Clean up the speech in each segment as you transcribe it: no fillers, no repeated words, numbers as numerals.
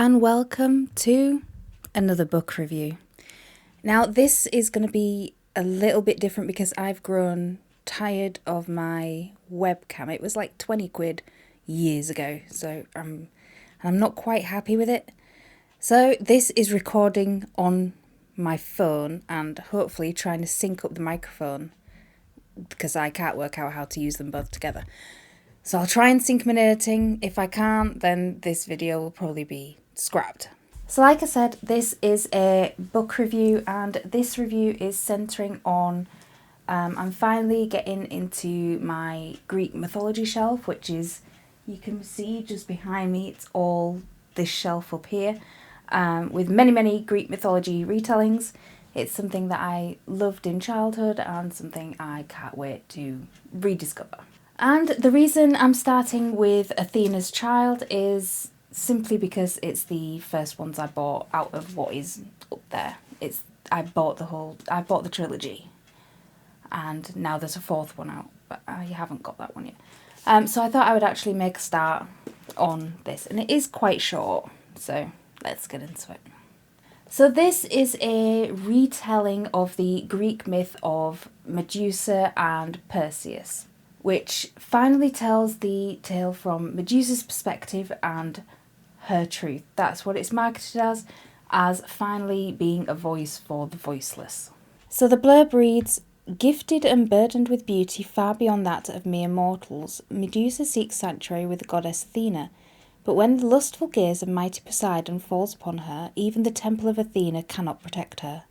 and welcome to another book review. Now, this is going to be a little bit different because I've grown tired of my webcam. It was like 20 quid years ago, so I'm not quite happy with it. So this is recording on my phone and hopefully trying to sync up the microphone because I can't work out how to use them both together. So I'll try and sync them in editing. If I can't, then this video will probably be scrapped. So like I said, this is a book review, and this review is centering on I'm finally getting into my Greek mythology shelf, which is, you can see just behind me, it's all this shelf up here with many Greek mythology retellings. It's something that I loved in childhood and something I can't wait to rediscover. And the reason I'm starting with Athena's Child is simply because it's the first ones I bought out of what is up there. I bought the trilogy, and now there's a fourth one out, but I haven't got that one yet. So I thought I would actually make a start on this, and it is quite short, so let's get into it. So this is a retelling of the Greek myth of Medusa and Perseus, which finally tells the tale from Medusa's perspective and her truth. That's what it's marketed as finally being a voice for the voiceless. So the blurb reads, "Gifted and burdened with beauty far beyond that of mere mortals, Medusa seeks sanctuary with the goddess Athena. But when the lustful gaze of mighty Poseidon falls upon her, even the temple of Athena cannot protect her.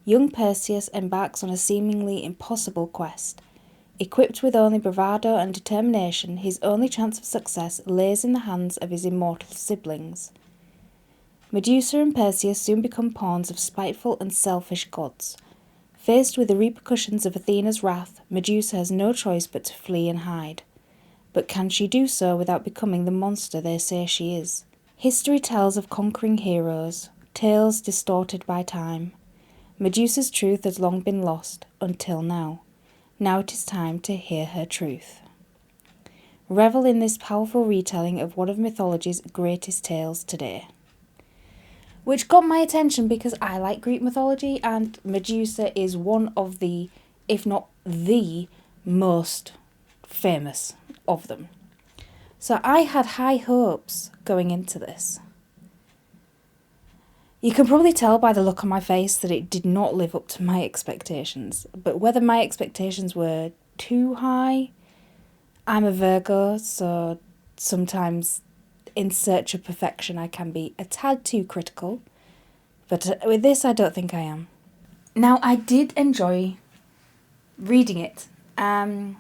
Young Perseus embarks on a seemingly impossible quest. Equipped with only bravado and determination, his only chance of success lays in the hands of his immortal siblings. Medusa and Perseus soon become pawns of spiteful and selfish gods. Faced with the repercussions of Athena's wrath, Medusa has no choice but to flee and hide. But can she do so without becoming the monster they say she is? History tells of conquering heroes, tales distorted by time. Medusa's truth has long been lost, until now. Now it is time to hear her truth." Revel in this powerful retelling of one of mythology's greatest tales today. Which got my attention because I like Greek mythology, and Medusa is one of the, if not the most famous of them. So I had high hopes going into this. You can probably tell by the look on my face that it did not live up to my expectations. But whether my expectations were too high, I'm a Virgo, so sometimes in search of perfection I can be a tad too critical. But with this, I don't think I am. Now, I did enjoy reading it. I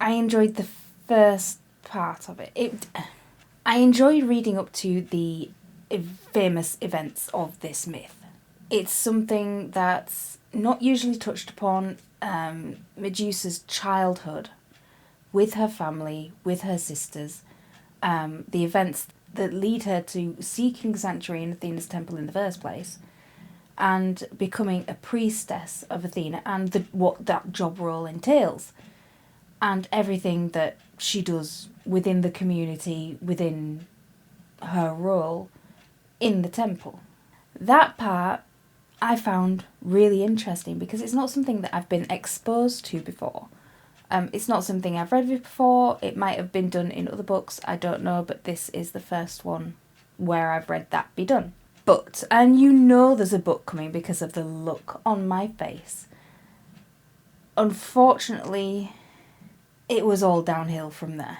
enjoyed the first part of it. I enjoyed reading up to the famous events of this myth. It's something that's not usually touched upon. Medusa's childhood with her family, with her sisters, the events that lead her to seeking sanctuary in Athena's temple in the first place, and becoming a priestess of Athena, and what that job role entails, and everything that she does within the community, within her role in the temple. That part I found really interesting because it's not something that I've been exposed to before. It's not something I've read before. It might have been done in other books, I don't know, but this is the first one where I've read that be done. But, and you know there's a book coming because of the look on my face. Unfortunately, it was all downhill from there.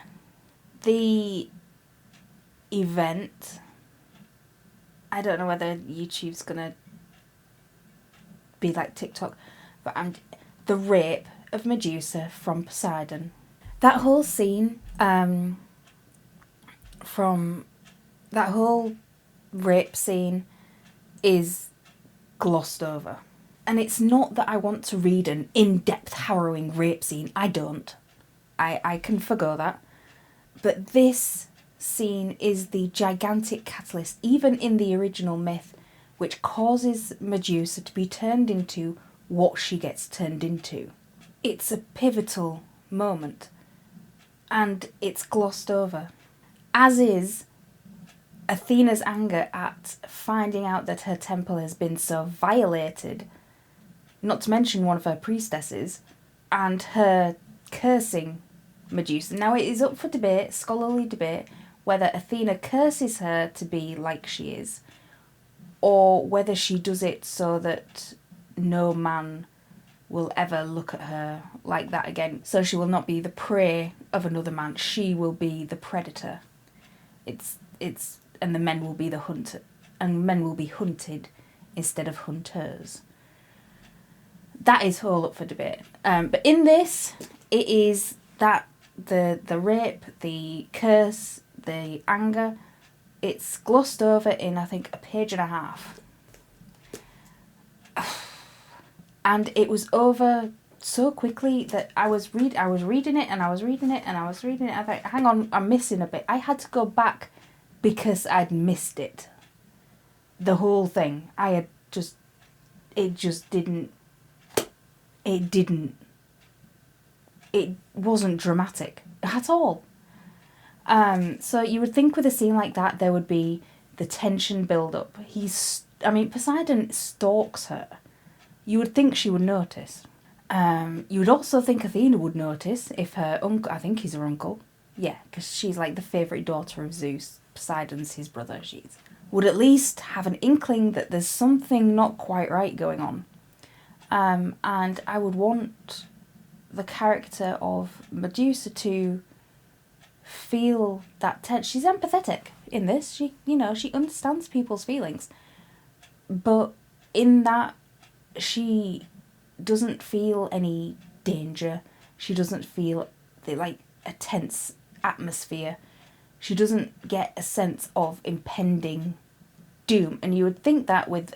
The event, I don't know whether YouTube's gonna be like TikTok, but the rape of Medusa from Poseidon. That whole scene, from that whole rape scene is glossed over. And it's not that I want to read an in-depth harrowing rape scene. I don't. I can forgo that. But this scene is the gigantic catalyst, even in the original myth, which causes Medusa to be turned into what she gets turned into. It's a pivotal moment, and it's glossed over. As is Athena's anger at finding out that her temple has been so violated, not to mention one of her priestesses, and her cursing Medusa. Now it is up for debate, scholarly debate, whether Athena curses her to be like she is, or whether she does it so that no man will ever look at her like that again. So she will not be the prey of another man. She will be the predator. And the men will be the hunter, and men will be hunted instead of hunters. That is all up for debate. But in this, it is that the rape, the curse, the anger, it's glossed over in, I think, a page and a half. And it was over so quickly that I was reading it. I thought, hang on, I'm missing a bit. I had to go back because I'd missed it. The whole thing. It wasn't dramatic at all. So you would think with a scene like that, there would be the tension build up. Poseidon stalks her. You would think she would notice. You would also think Athena would notice if her uncle, I think he's her uncle, yeah, because she's like the favourite daughter of Zeus. Poseidon's his brother. Would at least have an inkling that there's something not quite right going on. And I would want the character of Medusa to feel that tension. She's empathetic in this. She understands people's feelings. But in that, she doesn't feel any danger. She doesn't feel a tense atmosphere. She doesn't get a sense of impending doom. And you would think that with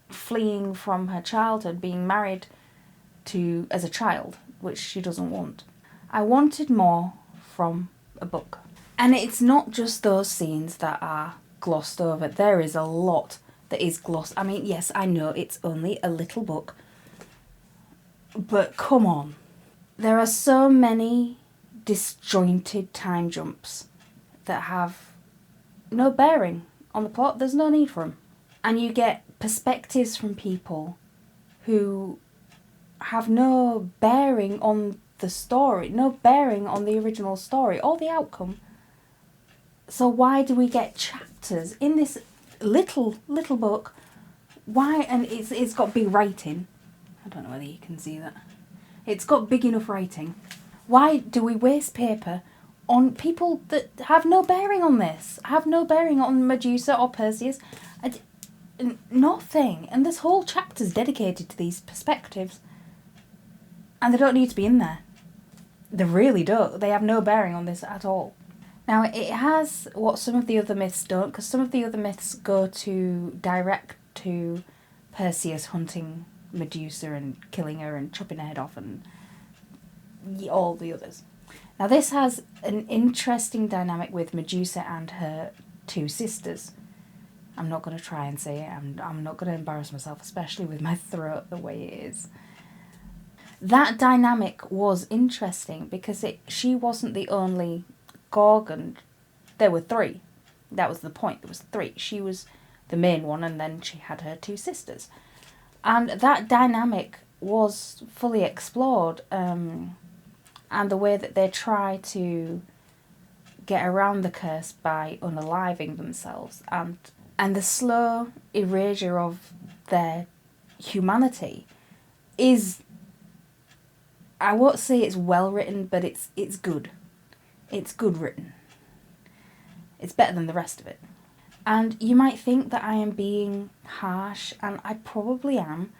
fleeing from her childhood, being married to as a child, which she doesn't want. I wanted more from a book. And it's not just those scenes that are glossed over. There is a lot that is glossed. I mean, yes, I know it's only a little book, but come on. There are so many disjointed time jumps that have no bearing on the plot. There's no need for them. And you get perspectives from people who have no bearing on the story, no bearing on the original story or the outcome. So why do we get chapters in this little book? Why? And it's got big writing. I don't know whether you can see that. It's got big enough writing. Why do we waste paper on people that have no bearing on this? Have no bearing on Medusa or Perseus? Nothing. And this whole chapter's dedicated to these perspectives. And they don't need to be in there. They really don't. They have no bearing on this at all. Now, it has what some of the other myths don't, because some of the other myths go to direct to Perseus hunting Medusa and killing her and chopping her head off and all the others. Now, this has an interesting dynamic with Medusa and her two sisters. I'm not going to try and say it. I'm not going to embarrass myself, especially with my throat the way it is. That dynamic was interesting because she wasn't the only Gorgon. There were three. That was the point. There was three. She was the main one, and then she had her two sisters. And that dynamic was fully explored. And the way that they try to get around the curse by unaliving themselves, and the slow erasure of their humanity is, I won't say it's well written, but it's good. It's good written. It's better than the rest of it. And you might think that I am being harsh, and I probably am,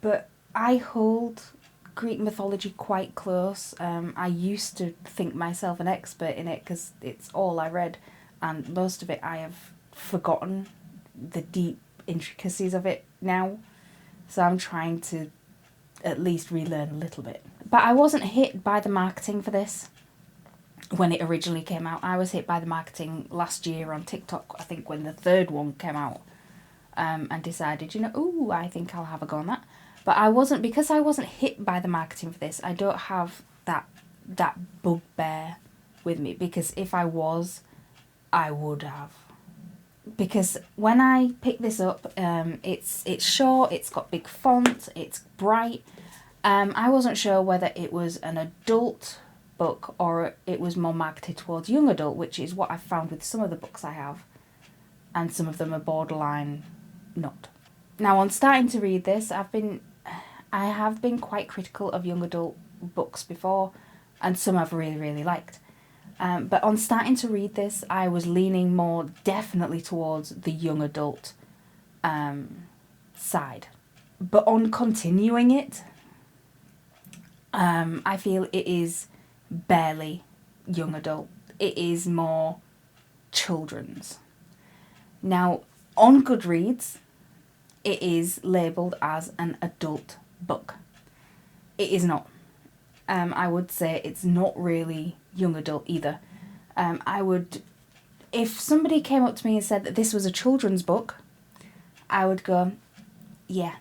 but I hold Greek mythology quite close. I used to think myself an expert in it because it's all I read, and most of it I have forgotten the deep intricacies of it now. So I'm trying to at least relearn a little bit. But I wasn't hit by the marketing for this when it originally came out. I was hit by the marketing last year on TikTok, I think, when the third one came out, and decided, I think I'll have a go on that. But because I wasn't hit by the marketing for this, I don't have that bugbear with me, because if I was, I would have. Because when I picked this up, it's short, it's got big font, it's bright. I wasn't sure whether it was an adult book or it was more marketed towards young adult, which is what I've found with some of the books I have, and some of them are borderline not. Now, on starting to read this, I have been quite critical of young adult books before, and some I've really, really liked. But on starting to read this, I was leaning more definitely towards the young adult side. But on continuing it, I feel it is barely young adult. It is more children's. Now, on Goodreads, it is labelled as an adult book. It is not. I would say it's not really young adult either. If somebody came up to me and said that this was a children's book, I would go, yeah,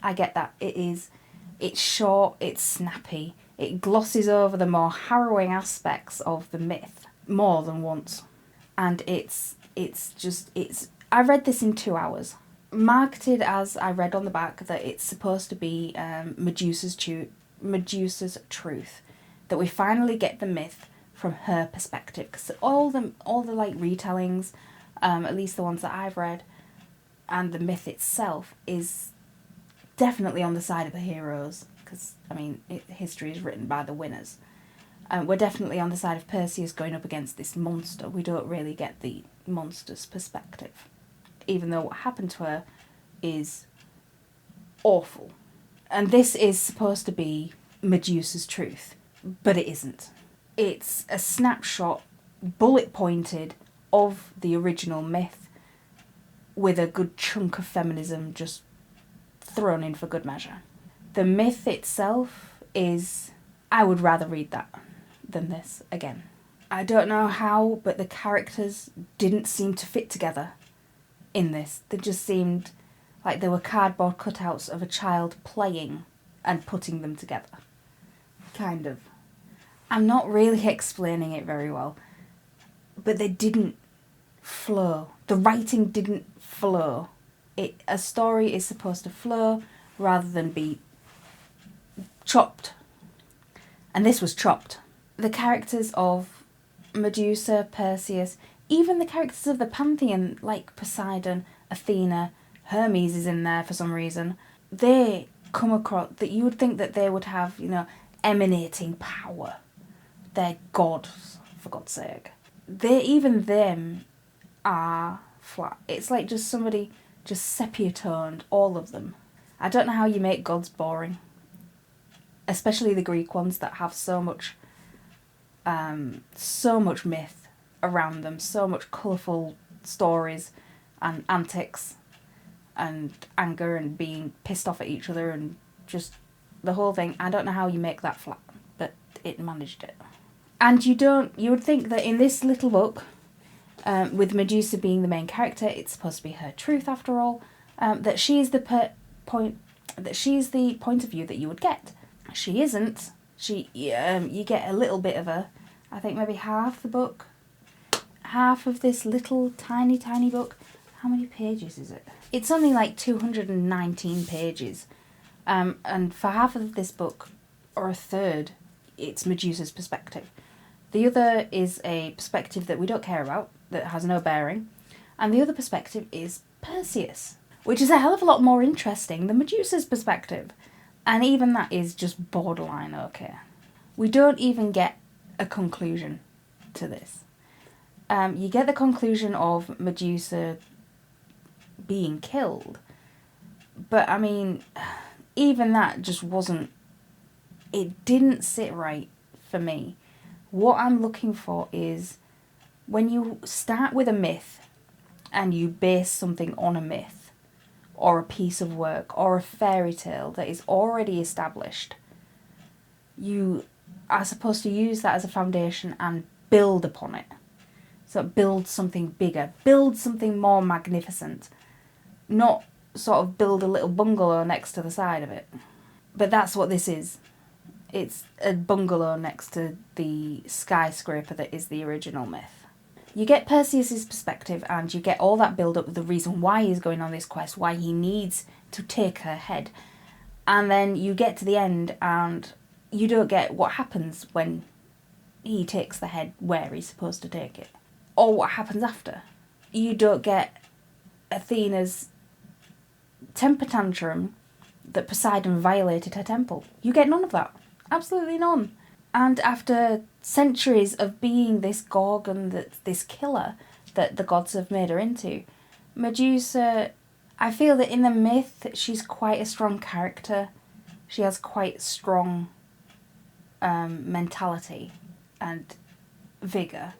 I get that. It's short, it's snappy, it glosses over the more harrowing aspects of the myth more than once. And I read this in 2 hours. Marketed as, I read on the back, that it's supposed to be Medusa's truth, that we finally get the myth from her perspective, because all the like retellings, at least the ones that I've read, and the myth itself is definitely on the side of the heroes, because I mean history is written by the winners. We're definitely on the side of Perseus going up against this monster. We don't really get the monster's perspective, even though what happened to her is awful. And this is supposed to be Medusa's truth, but it isn't. It's a snapshot, bullet pointed, of the original myth, with a good chunk of feminism just thrown in for good measure. The myth itself is, I would rather read that than this again. I don't know how, but the characters didn't seem to fit together in this. They just seemed like they were cardboard cutouts of a child playing and putting them together. Kind of. I'm not really explaining it very well, but they didn't flow. The writing didn't flow. A story is supposed to flow rather than be chopped. And this was chopped. The characters of Medusa, Perseus, even the characters of the pantheon like Poseidon, Athena, Hermes is in there for some reason. They come across that you would think that they would have, emanating power. They're gods, for God's sake. Even them are flat. It's like just somebody just sepia-toned all of them. I don't know how you make gods boring. Especially the Greek ones that have so much myth around them, so much colourful stories and antics and anger and being pissed off at each other and just the whole thing. I don't know how you make that flat, but it managed it. And you would think that in this little book, with Medusa being the main character, it's supposed to be her truth after all, that she is the point of view that you would get. She isn't. You get a little bit of her. I think maybe half the book, half of this little tiny book. How many pages is it? It's only like 219 pages. And for half of this book, or a third, it's Medusa's perspective. The other is a perspective that we don't care about, that has no bearing. And the other perspective is Perseus, which is a hell of a lot more interesting than Medusa's perspective. And even that is just borderline okay. We don't even get a conclusion to this. You get the conclusion of Medusa being killed. But, I mean, even that just wasn't... It didn't sit right for me. What I'm looking for is when you start with a myth and you base something on a myth or a piece of work or a fairy tale that is already established, you are supposed to use that as a foundation and build upon it. So build something bigger, build something more magnificent, not sort of build a little bungalow next to the side of it. But that's what this is. It's a bungalow next to the skyscraper that is the original myth. You get Perseus's perspective and you get all that build up with the reason why he's going on this quest, why he needs to take her head. And then you get to the end and you don't get what happens when he takes the head where he's supposed to take it. Or what happens after. You don't get Athena's temper tantrum that Poseidon violated her temple. You get none of that. Absolutely none. And after centuries of being this gorgon, this killer that the gods have made her into, Medusa, I feel that in the myth she's quite a strong character. She has quite strong mentality and vigour.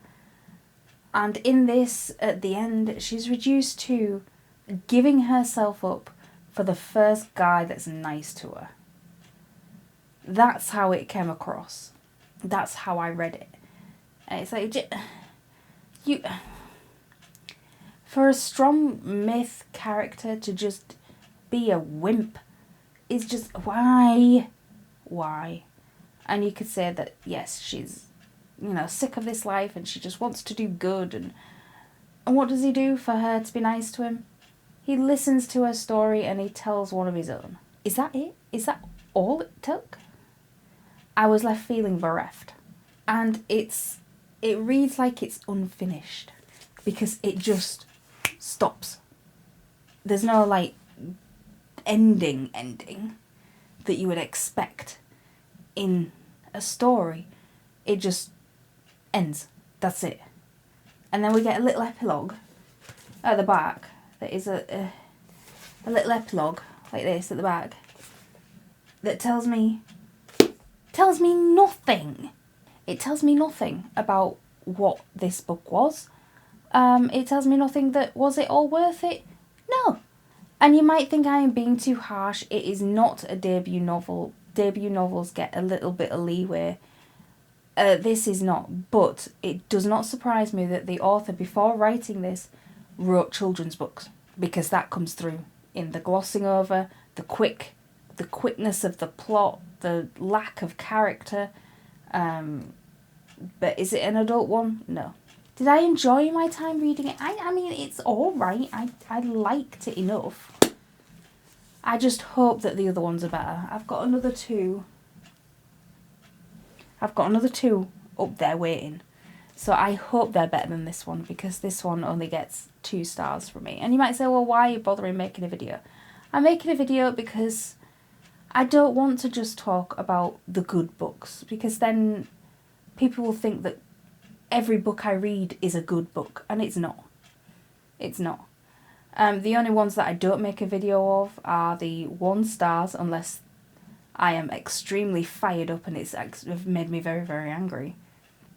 And in this, at the end, she's reduced to giving herself up for the first guy that's nice to her. That's how it came across. That's how I read it. And it's like, for a strong myth character to just be a wimp is just, why? And you could say that, yes, she's, sick of this life and she just wants to do good. And what does he do for her to be nice to him? He listens to her story and he tells one of his own. Is that it? Is that all it took? I was left feeling bereft. And it reads like it's unfinished because it just stops. There's no ending that you would expect in a story. It just ends. That's it. And then we get a little epilogue at the back that is a little epilogue like this at the back that tells me nothing. It tells me nothing about what this book was. It tells me nothing that was it all worth it? No. And you might think I am being too harsh. It is not a debut novel. Debut novels get a little bit of leeway. This is not, but it does not surprise me that the author, before writing this, wrote children's books, because that comes through in the glossing over, the quickness of the plot, the lack of character. But is it an adult one? No. Did I enjoy my time reading it? I mean, it's all right. I liked it enough. I just hope that the other ones are better. I've got another two up there waiting. So I hope they're better than this one, because this one only gets 2 stars from me. And you might say, well, why are you bothering making a video? I'm making a video because I don't want to just talk about the good books, because then people will think that every book I read is a good book, and it's not. It's not. The only ones that I don't make a video of are the 1 stars, unless I am extremely fired up and it's made me very, very angry,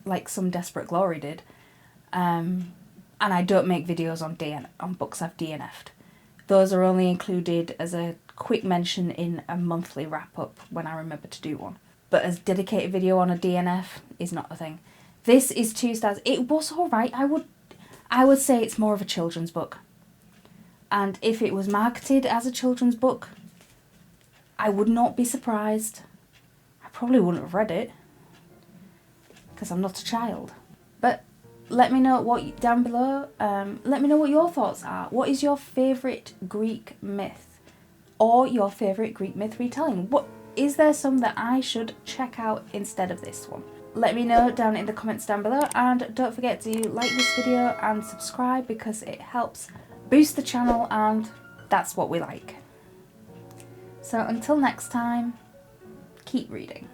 like some Desperate Glory did. And I don't make videos on books I've DNF'd. Those are only included as a quick mention in a monthly wrap-up when I remember to do one. But as dedicated video on a DNF is not a thing. This is 2 stars. It was alright. I would say it's more of a children's book. And if it was marketed as a children's book, I would not be surprised. I probably wouldn't have read it, because I'm not a child. But let me know down below. Let me know what your thoughts are. What is your favourite Greek myth? Or your favourite Greek myth retelling? Is there some that I should check out instead of this one? Let me know down in the comments down below, and don't forget to like this video and subscribe, because it helps boost the channel and that's what we like. So until next time, keep reading.